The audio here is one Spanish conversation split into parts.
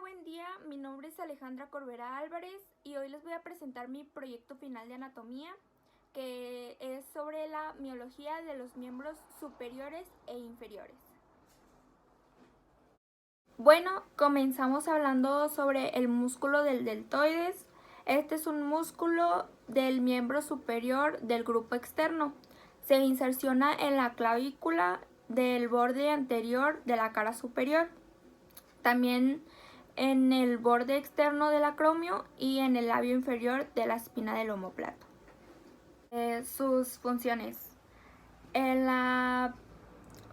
Buen día, mi nombre es Alejandra Corberá Álvarez y hoy les voy a presentar mi proyecto final de anatomía, que es sobre la miología de los miembros superiores e inferiores. Bueno, comenzamos hablando sobre el músculo del deltoides. Este es un músculo del miembro superior del grupo externo. Se inserciona en la clavícula del borde anterior de la cara superior. También en el borde externo del acromio y en el labio inferior de la espina del omóplato. Sus funciones. En la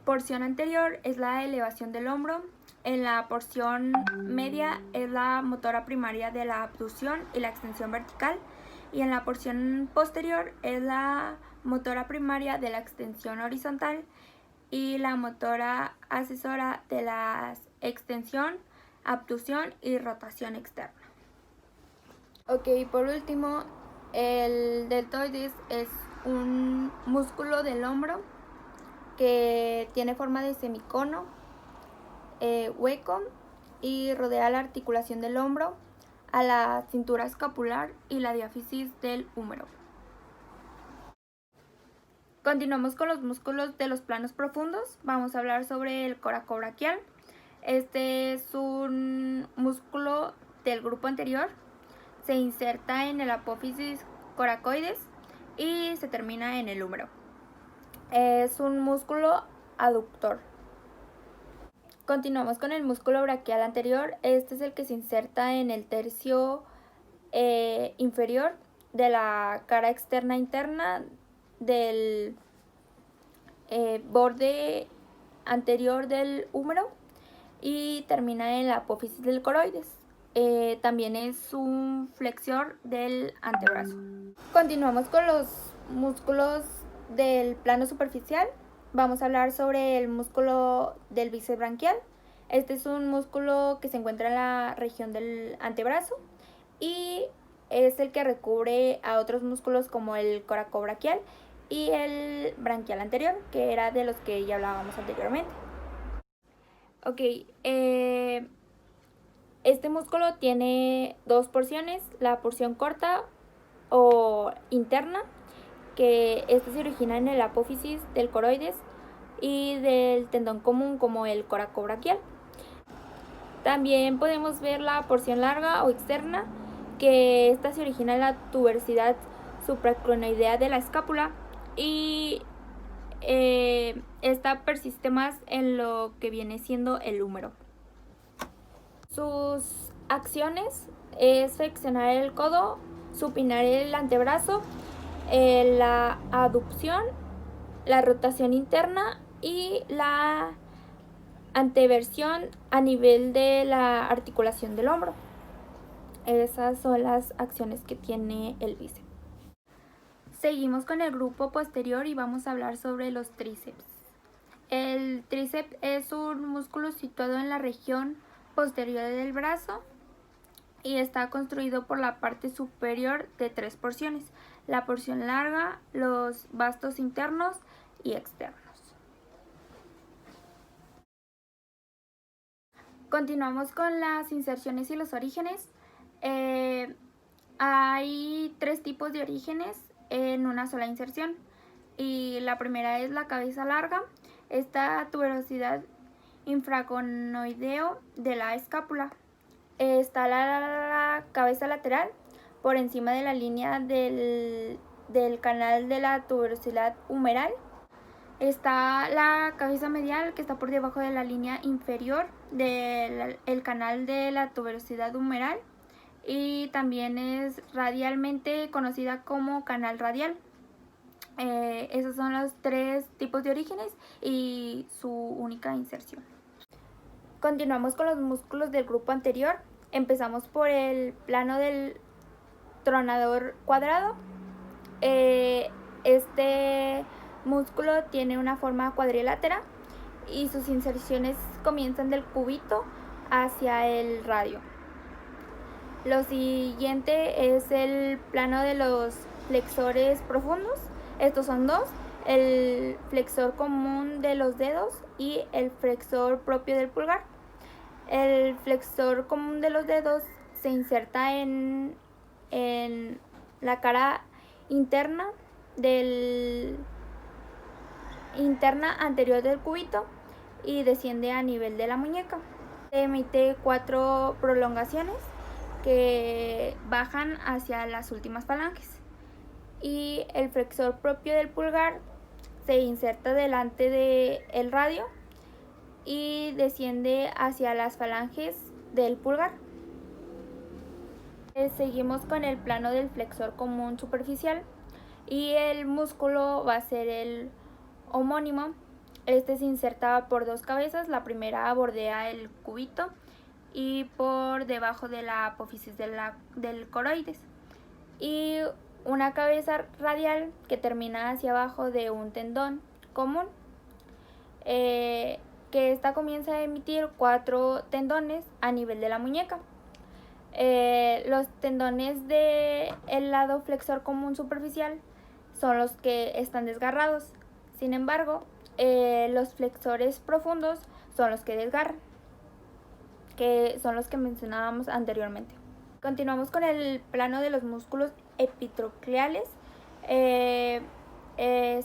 porción anterior es la elevación del hombro, en la porción media es la motora primaria de la abducción y la extensión vertical, y en la porción posterior es la motora primaria de la extensión horizontal y la motora asesora de la extensión, abducción y rotación externa. Ok, por último, el deltoides es un músculo del hombro que tiene forma de semicono, hueco, y rodea la articulación del hombro, a la cintura escapular y la diáfisis del húmero. Continuamos con los músculos de los planos profundos. Vamos a hablar sobre el coracobraquial. Este es un músculo del grupo anterior. Se inserta en el apófisis coracoides y se termina en el húmero. Es un músculo aductor. Continuamos con el músculo braquial anterior. Este es el que se inserta en el tercio inferior de la cara externa interna del borde anterior del húmero y termina en la apófisis del coroides. También es un flexor del antebrazo. Continuamos con los músculos del plano superficial. Vamos a hablar sobre el músculo del bíceps branquial. Este es un músculo que se encuentra en la región del antebrazo y es el que recubre a otros músculos como el coracobraquial y el branquial anterior, que era de los que ya hablábamos anteriormente. Ok, este músculo tiene dos porciones, la porción corta o interna, que este se origina en el apófisis del coroides y del tendón común como el coracobraquial. También podemos ver la porción larga o externa, que esta se origina en la tuberosidad supracronoidea de la escápula y esta persiste más en lo que viene siendo el húmero. Sus acciones es flexionar el codo, supinar el antebrazo, la aducción, la rotación interna y la anteversión a nivel de la articulación del hombro. Esas son las acciones que tiene el bíceps. Seguimos con el grupo posterior y vamos a hablar sobre los tríceps. El tríceps es un músculo situado en la región posterior del brazo y está construido por la parte superior de tres porciones: la porción larga, los vastos internos y externos. Continuamos con las inserciones y los orígenes. Hay tres tipos de orígenes en una sola inserción. Y la primera es la cabeza larga. Esta tuberosidad infraconoideo de la escápula. Está la cabeza lateral por encima de la línea del canal de la tuberosidad humeral. Está la cabeza medial, que está por debajo de la línea inferior del canal de la tuberosidad humeral, y también es radialmente conocida como canal radial. Esos son los tres tipos de orígenes y su única inserción. Continuamos con los músculos del grupo anterior. Empezamos por el plano del tronador cuadrado. Este músculo tiene una forma cuadrilátera y sus inserciones comienzan del cúbito hacia el radio. Lo siguiente es el plano de los flexores profundos. Estos son dos: el flexor común de los dedos y el flexor propio del pulgar. El flexor común de los dedos se inserta en la cara interna anterior del cúbito y desciende a nivel de la muñeca. Emite 4 prolongaciones que bajan hacia las últimas falanges. Y el flexor propio del pulgar se inserta delante del radio y desciende hacia las falanges del pulgar. Seguimos con el plano del flexor común superficial y el músculo va a ser el homónimo. Este se inserta por 2 cabezas, la primera bordea el cúbito y por debajo de la apófisis del coroides, y una cabeza radial que termina hacia abajo de un tendón común, que esta comienza a emitir 4 tendones a nivel de la muñeca. Los tendones del lado flexor común superficial son los que están desgarrados. Sin embargo, los flexores profundos son los que desgarran, que son los que mencionábamos anteriormente. Continuamos con el plano de los músculos epitrocleales.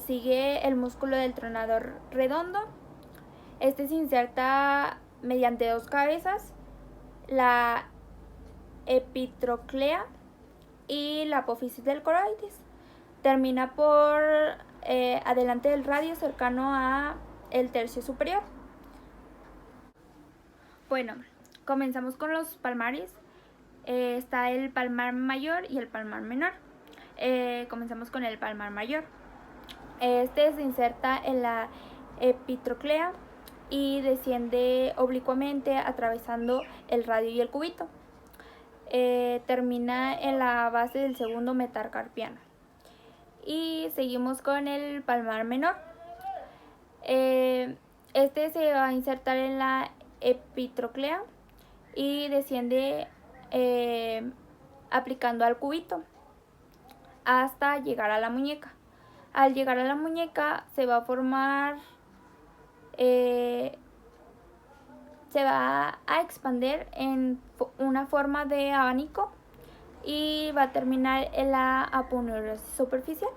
Sigue el músculo del tronador redondo. Este se inserta mediante 2 cabezas, la epitroclea y la apófisis del coroides. Termina por adelante del radio, cercano a el tercio superior. Bueno, comenzamos con los palmares. Está el palmar mayor y el palmar menor. Comenzamos con el palmar mayor. Este se inserta en la epitroclea y desciende oblicuamente atravesando el radio y el cúbito. Termina en la base del segundo metacarpiano. Y seguimos con el palmar menor. Este se va a insertar en la epitroclea y desciende aplicando al cúbito hasta llegar a la muñeca. Al llegar a la muñeca se va a formar, se va a expander en una forma de abanico y va a terminar en la aponeurosis superficial.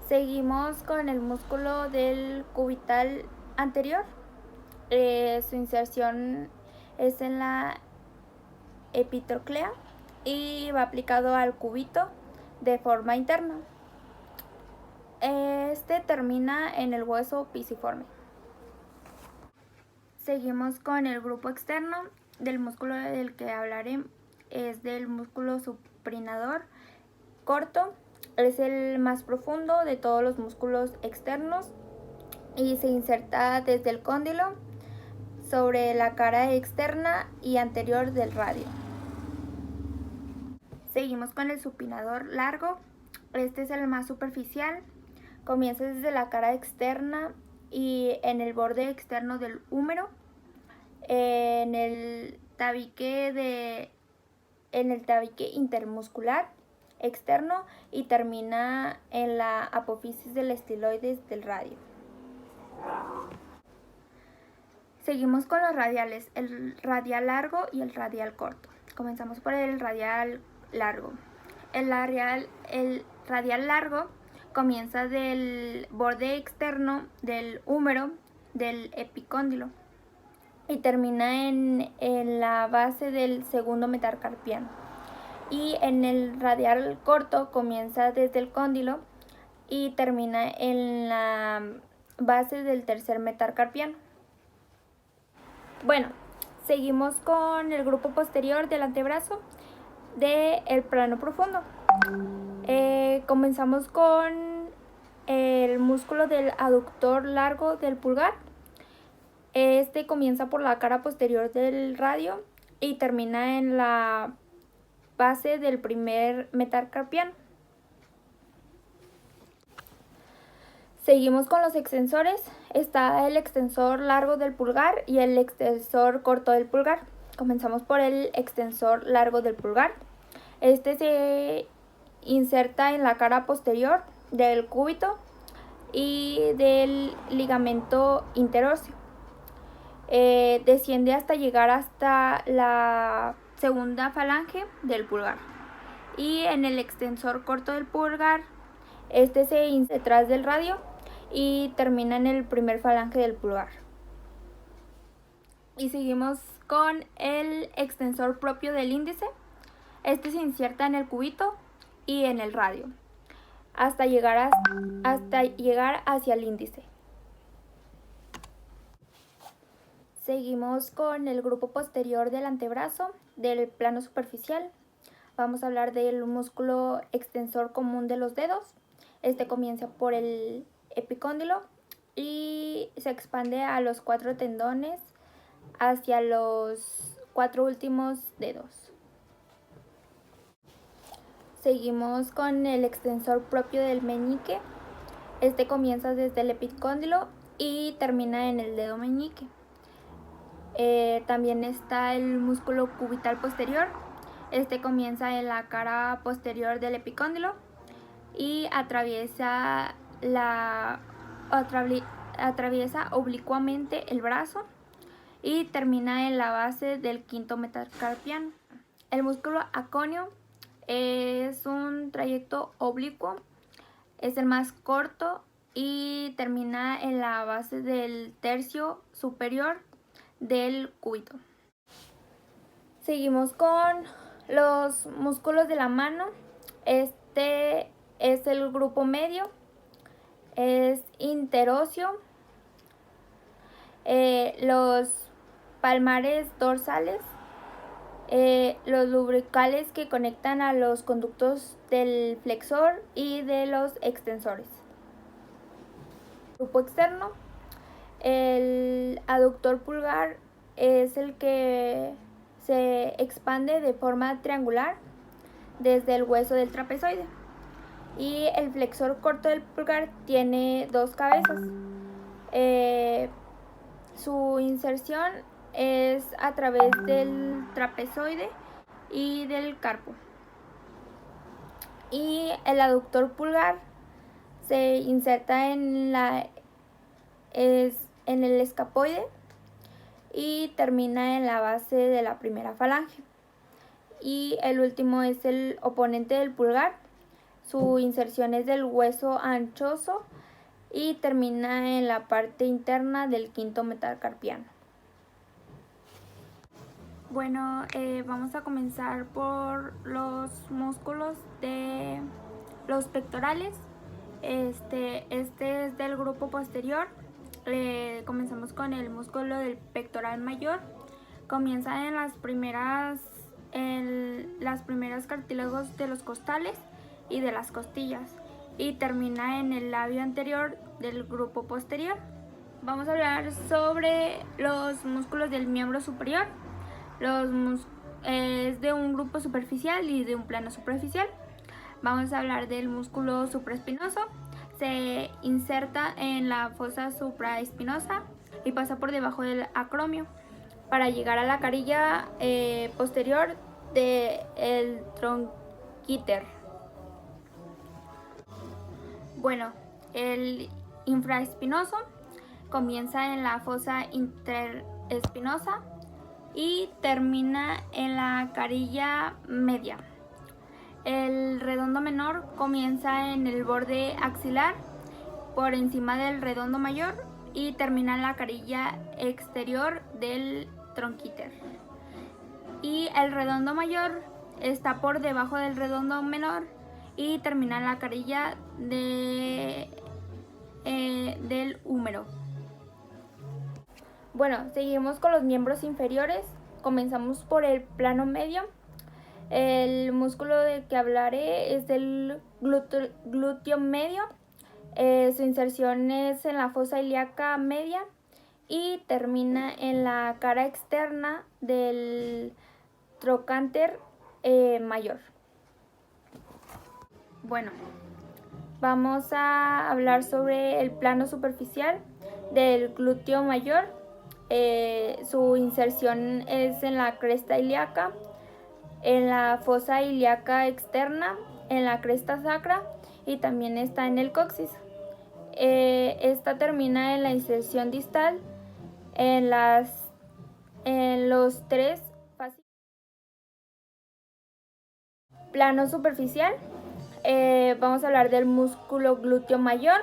Seguimos con el músculo del cubital anterior. Su inserción es en la epitroclea y va aplicado al cúbito de forma interna. Este termina en el hueso pisiforme. Seguimos con el grupo externo del músculo del que hablaré. Es del músculo supinador corto. Es el más profundo de todos los músculos externos y se inserta desde el cóndilo sobre la cara externa y anterior del radio. Seguimos con el supinador largo. Este es el más superficial. Comienza desde la cara externa y en el borde externo del húmero, en el tabique intermuscular externo, y termina en la apófisis del estiloides del radio. Seguimos con los radiales, el radial largo y el radial corto. Comenzamos por el radial largo. El radial largo comienza del borde externo del húmero del epicóndilo y termina en la base del segundo metacarpiano. Y en el radial corto comienza desde el cóndilo y termina en la base del tercer metacarpiano. Bueno, seguimos con el grupo posterior del antebrazo del plano profundo. Comenzamos con el músculo del aductor largo del pulgar. Este comienza por la cara posterior del radio y termina en la base del primer metacarpiano. Seguimos con los extensores. Está el extensor largo del pulgar y el extensor corto del pulgar. Comenzamos por el extensor largo del pulgar. Este se inserta en la cara posterior del cúbito y del ligamento interóseo. desciende hasta llegar hasta la segunda falange del pulgar. Y en el extensor corto del pulgar, este se inicia detrás del radio y termina en el primer falange del pulgar. Y seguimos con el extensor propio del índice. Este se inserta en el cúbito y en el radio hasta llegar hacia el índice. Seguimos con el grupo posterior del antebrazo del plano superficial. Vamos a hablar del músculo extensor común de los dedos. Este comienza por el epicóndilo y se expande a los 4 tendones hacia los 4 últimos dedos. Seguimos con el extensor propio del meñique. Este comienza desde el epicóndilo y termina en el dedo meñique. También está el músculo cubital posterior. Este comienza en la cara posterior del epicóndilo y atraviesa oblicuamente el brazo y termina en la base del quinto metacarpiano. El músculo aconio es un trayecto oblicuo, es el más corto y termina en la base del tercio superior del cúbito. Seguimos con los músculos de la mano. Este es el grupo medio, es interóseo. Los palmares dorsales, los lumbricales que conectan a los conductos del flexor y de los extensores. Grupo externo, el aductor pulgar es el que se expande de forma triangular desde el hueso del trapezoide, y el flexor corto del pulgar tiene 2 cabezas. Su inserción es a través del trapezoide y del carpo. Y el aductor pulgar se inserta en el escapoide y termina en la base de la primera falange. Y el último es el oponente del pulgar. Su inserción es del hueso anchoso y termina en la parte interna del quinto metacarpiano. Bueno, vamos a comenzar por los músculos de los pectorales. Este es del grupo posterior. Comenzamos con el músculo del pectoral mayor. Comienza en las primeras cartílagos de los costales y de las costillas y termina en el labio anterior del grupo posterior. Vamos a hablar sobre los músculos del miembro superior. Es de un grupo superficial y de un plano superficial. Vamos a hablar del músculo supraespinoso. Se inserta en la fosa supraespinosa y pasa por debajo del acromio para llegar a la carilla posterior del tronquíter. Bueno, el infraespinoso comienza en la fosa interespinosa y termina en la carilla media. El redondo menor comienza en el borde axilar por encima del redondo mayor y termina en la carilla exterior del tronquíter. Y el redondo mayor está por debajo del redondo menor y termina en la carilla del húmero. Bueno, seguimos con los miembros inferiores. Comenzamos por el plano medio. El músculo del que hablaré es el glúteo medio. Su inserción es en la fosa ilíaca media y termina en la cara externa del trocánter mayor. Bueno, vamos a hablar sobre el plano superficial del glúteo mayor. Su inserción es en la cresta ilíaca, en la fosa ilíaca externa, en la cresta sacra y también está en el coxis. Esta termina en la inserción distal en las En los tres fascículos. Plano superficial, vamos a hablar del músculo glúteo mayor.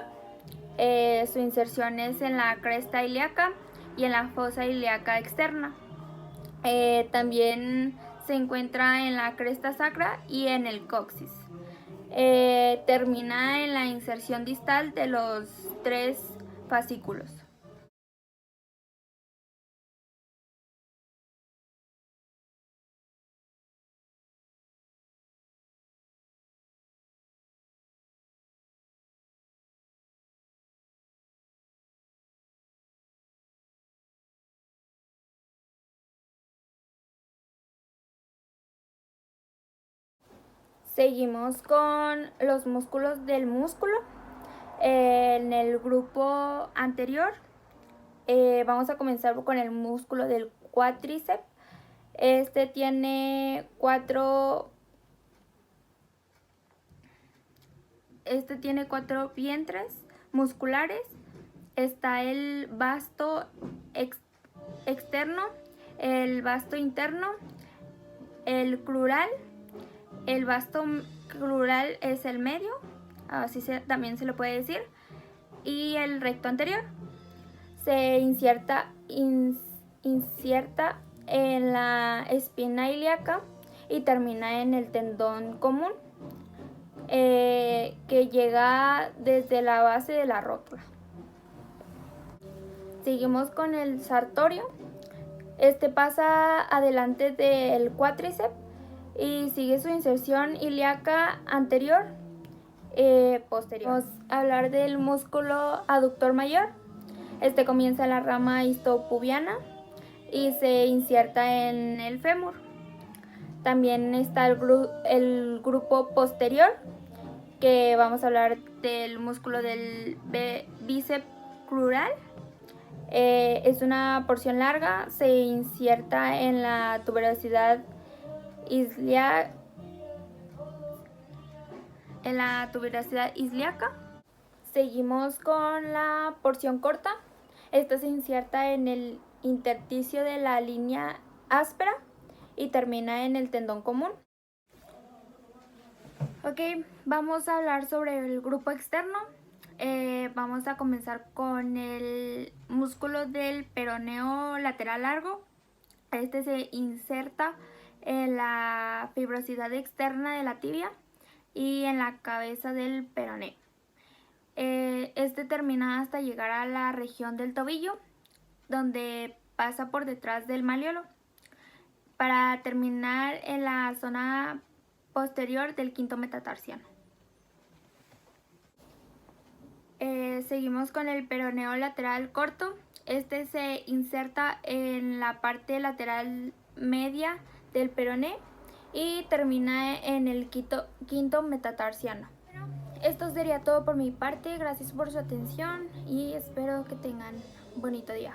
Su inserción es en la cresta ilíaca y en la fosa ilíaca externa. También se encuentra en la cresta sacra y en el coxis. Termina en la inserción distal de los tres fascículos. Seguimos con los músculos del músculo. En el grupo anterior vamos a comenzar con el músculo del cuádriceps. Este tiene cuatro vientres musculares. Está el vasto externo, el vasto interno, el crural. El vasto crural es el medio, así también se lo puede decir, y el recto anterior. Se inserta en la espina ilíaca y termina en el tendón común, que llega desde la base de la rótula. Seguimos con el sartorio. Este pasa adelante del cuádriceps y sigue su inserción ilíaca anterior, posterior. Vamos a hablar del músculo aductor mayor. Este comienza en la rama histopubiana y se inserta en el fémur. También está el grupo posterior, que vamos a hablar del músculo del bíceps crural. Es una porción larga, se inserta en la tuberosidad ilíaca. Seguimos con la porción corta. Esta se inserta en el intersticio de la línea áspera y termina en el tendón común. Ok, vamos a hablar sobre el grupo externo. Vamos a comenzar con el músculo del peroneo lateral largo. Este se inserta en la fibrosidad externa de la tibia y en la cabeza del peroneo. Este termina hasta llegar a la región del tobillo, donde pasa por detrás del malleolo, para terminar en la zona posterior del quinto metatarsiano. Seguimos con el peroneo lateral corto. Este se inserta en la parte lateral media del peroné y termina en el quinto metatarsiano. Bueno, esto sería todo por mi parte. Gracias por su atención y espero que tengan un bonito día.